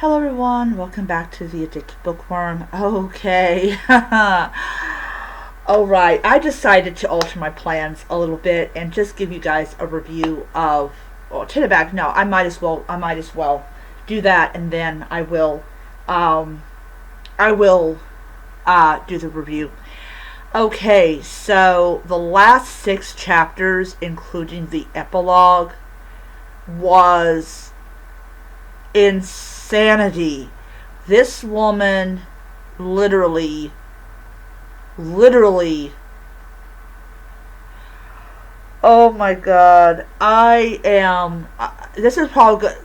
Hello everyone, welcome back to the Addicted Bookworm. Okay. Alright, I decided to alter my plans a little bit and just give you guys a review of take it back, no, I might as well do that, and then I will do the review. Okay, so the last 6 chapters, including the epilogue, was insanity. This woman literally, oh my god, this is probably good.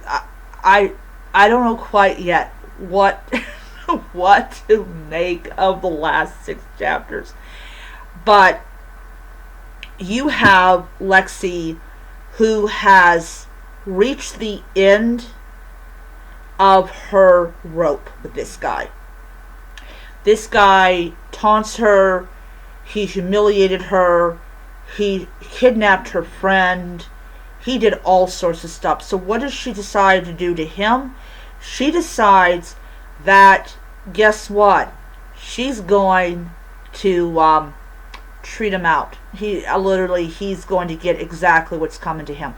I don't know quite yet what, what to make of the last 6 chapters. But you have Lexi, who has reached the end of her rope with this guy. This guy taunts her, he humiliated her, he kidnapped her friend, he did all sorts of stuff. So what does she decide to do to him? She decides that, guess what? She's going to treat him out. He's going to get exactly what's coming to him.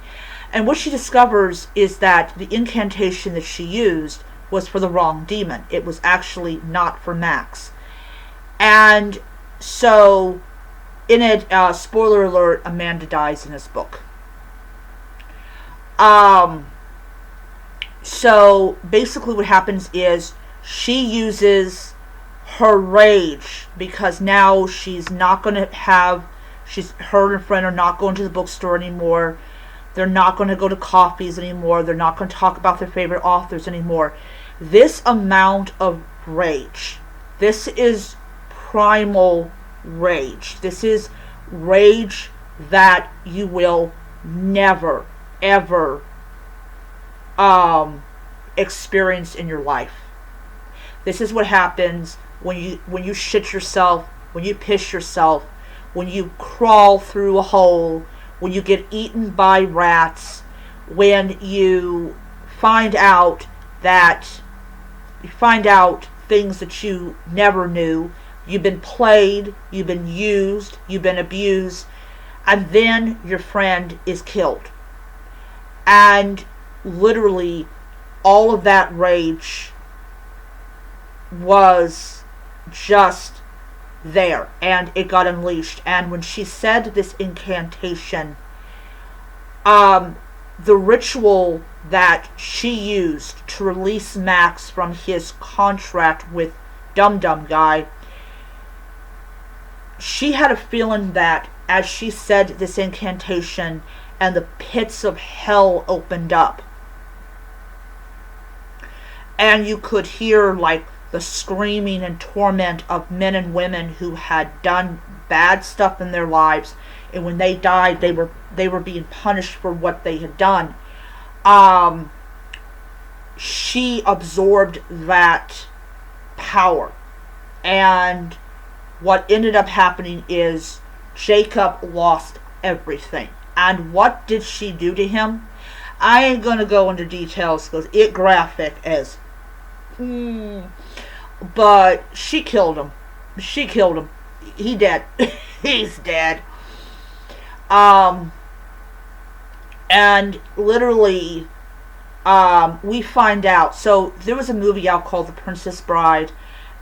And what she discovers is that the incantation that she used was for the wrong demon. It was actually not for Max. And so, in it, spoiler alert, Amanda dies in this book. So, basically what happens is she uses her rage, because now she's not going to have, her and her friend are not going to the bookstore anymore. They're not going to go to coffees anymore. They're not going to talk about their favorite authors anymore. This amount of rage, this is primal rage. This is rage that you will never, ever experience in your life. This is what happens when you shit yourself, when you piss yourself, when you crawl through a hole, when you get eaten by rats, when you find out things that you never knew, you've been played, you've been used, you've been abused, and then your friend is killed. And literally all of that rage was just there, and it got unleashed. And when she said this incantation, the ritual that she used to release Max from his contract with Dum Dum Guy, she had a feeling that as she said this incantation and the pits of hell opened up, and you could hear like the screaming and torment of men and women who had done bad stuff in their lives, and when they died, they were being punished for what they had done. She absorbed that power, and what ended up happening is Jacob lost everything. And what did she do to him? I ain't gonna go into details because it's graphic as. But she killed him. She killed him. He dead. He's dead. And literally, we find out. So there was a movie out called The Princess Bride,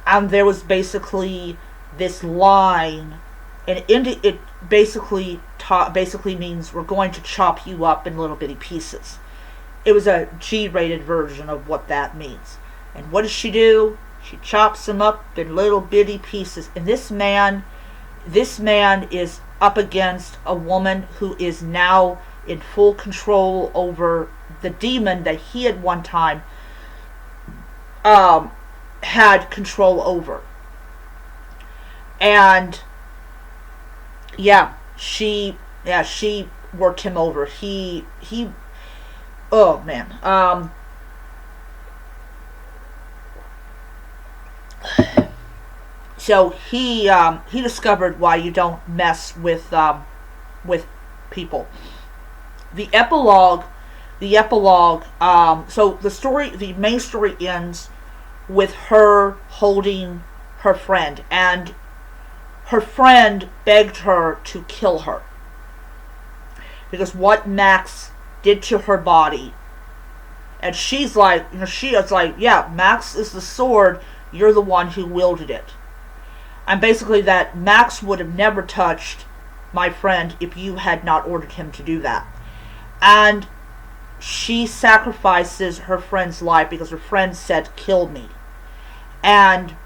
and there was basically this line, and it basically means we're going to chop you up in little bitty pieces. It was a G-rated version of what that means. And what does she do? She chops him up in little bitty pieces. And this man is up against a woman who is now in full control over the demon that he at one time had control over. And she worked him over. He oh man. So he discovered why you don't mess with people. The epilogue the epilogue. So the main story ends with her holding her friend, and her friend begged her to kill her because what Max did to her body. And she's like, she is like, yeah, Max is the sword, you're the one who wielded it. And basically that Max would have never touched my friend if you had not ordered him to do that. And she sacrifices her friend's life because her friend said, kill me. And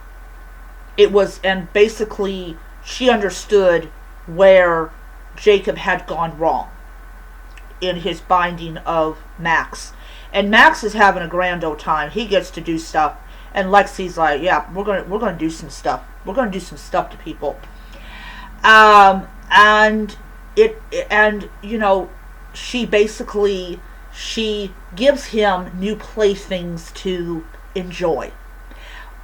and basically she understood where Jacob had gone wrong in his binding of Max. And Max is having a grand old time. He gets to do stuff. And Lexi's like, yeah, we're gonna do some stuff. We're gonna do some stuff to people. And she gives him new playthings to enjoy.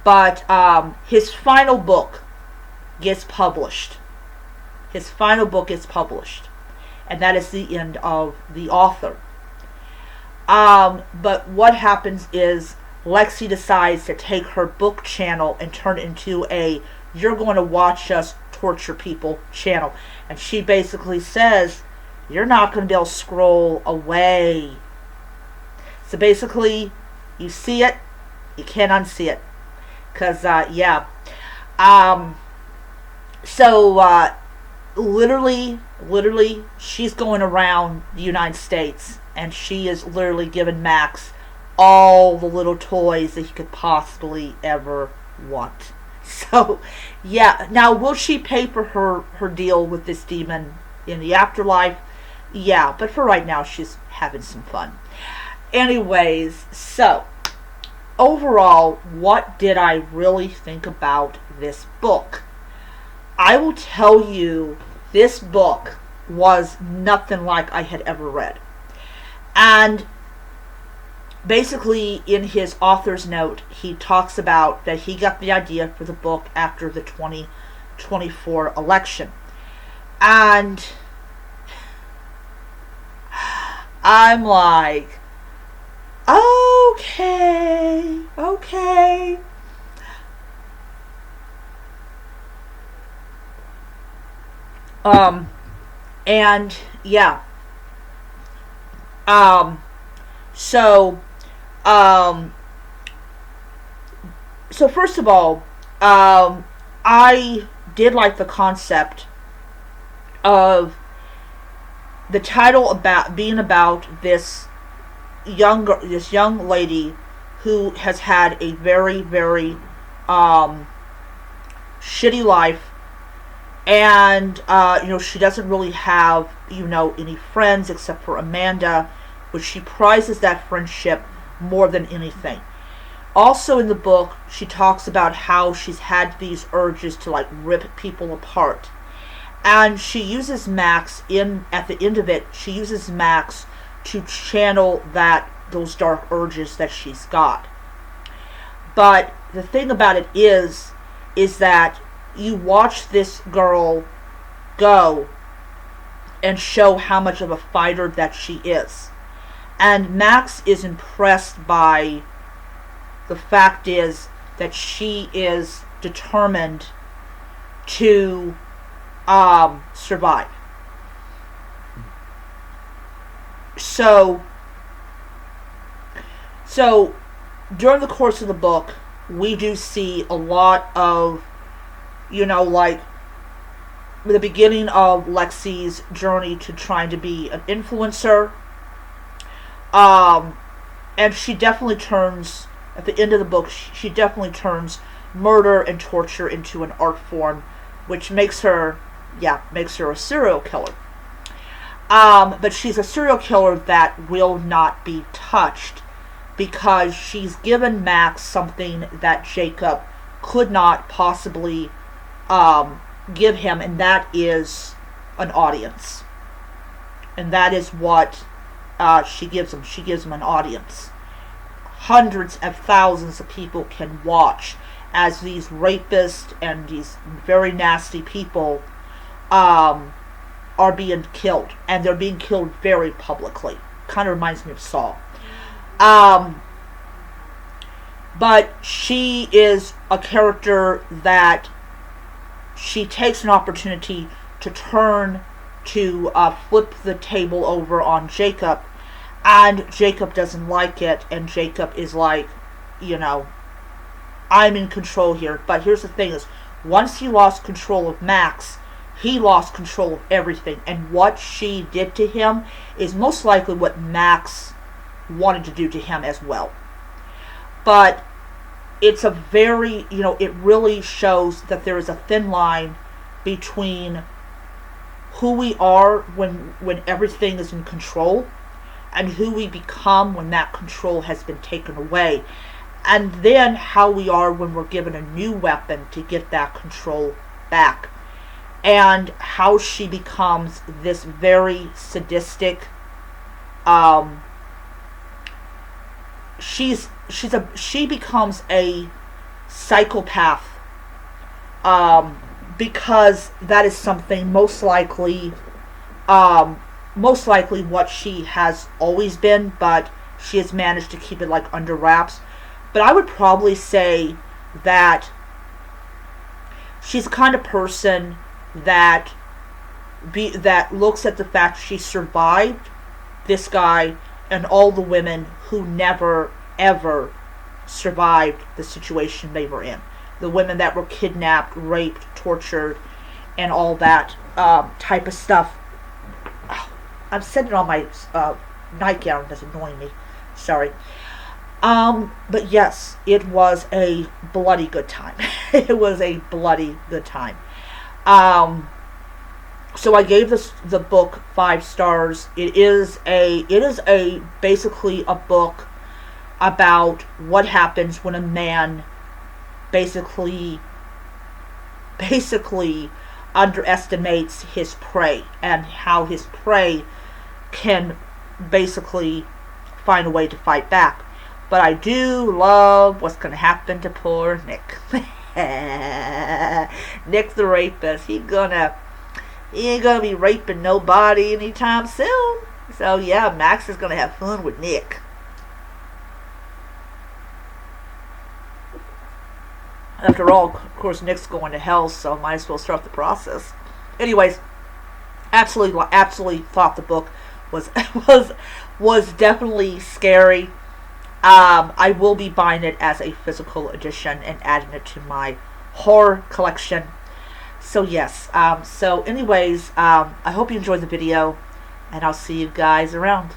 But his final book gets published. His final book gets published. And that is the end of the author. But what happens is Lexi decides to take her book channel and turn it into a "you're going to watch us torture people" channel. And she basically says, you're not going to be able to scroll away. So basically, you see it, you can't unsee it. Because, yeah. Literally, she's going around the United States, and she is literally giving Max all the little toys that he could possibly ever want. So, yeah. Now, will she pay for her deal with this demon in the afterlife? Yeah, but for right now, she's having some fun. Anyways, so, overall, what did I really think about this book? I will tell you, this book was nothing like I had ever read. And basically, in his author's note, he talks about that he got the idea for the book after the 2024 election. And I'm like, okay. And yeah. So first of all, I did like the concept of the title about being about this young lady who has had a very, very shitty life. And, she doesn't really have, any friends except for Amanda, which she prizes that friendship more than anything. Also in the book, she talks about how she's had these urges to, rip people apart. And she uses Max, at the end of it, she uses Max to channel those dark urges that she's got. But the thing about it is that you watch this girl go and show how much of a fighter that she is. And Max is impressed by the fact is that she is determined to survive. So during the course of the book, we do see a lot of the beginning of Lexi's journey to trying to be an influencer. And she definitely turns, at the end of the book, she definitely turns murder and torture into an art form, which makes her a serial killer. But she's a serial killer that will not be touched because she's given Max something that Jacob could not possibly give him, and that is an audience. And that is what she gives him. She gives him an audience. Hundreds of thousands of people can watch as these rapists and these very nasty people are being killed. And they're being killed very publicly. kind of reminds me of Saul. Um, but she is a character that she takes an opportunity to flip the table over on Jacob, and Jacob doesn't like it, and Jacob is like, you know, I'm in control here. But here's the thing is, once he lost control of Max, he lost control of everything. And what she did to him is most likely what Max wanted to do to him as well. But it's a very, it really shows that there is a thin line between who we are when everything is in control and who we become when that control has been taken away. And then how we are when we're given a new weapon to get that control back. And how she becomes this very sadistic, she becomes a psychopath, because that is something most likely what she has always been, but she has managed to keep it like under wraps. But I would probably say that she's the kind of person that looks at the fact she survived this guy and all the women who never ever survived the situation they were in. The women that were kidnapped, raped, tortured, and all that type of stuff. I'm sitting on my nightgown. That's annoying me. Sorry. But yes, it was a bloody good time. It was a bloody good time. So I gave the book 5 stars. It is basically a book about what happens when a man basically underestimates his prey, and how his prey can basically find a way to fight back. But I do love what's going to happen to poor Nick. Nick the rapist. He ain't gonna be raping nobody anytime soon. So yeah, Max is gonna have fun with Nick. After all, of course, Nick's going to hell, so might as well start the process. Anyways, absolutely thought the book was definitely scary. I will be buying it as a physical edition and adding it to my horror collection. So yes, so anyways, I hope you enjoyed the video, and I'll see you guys around.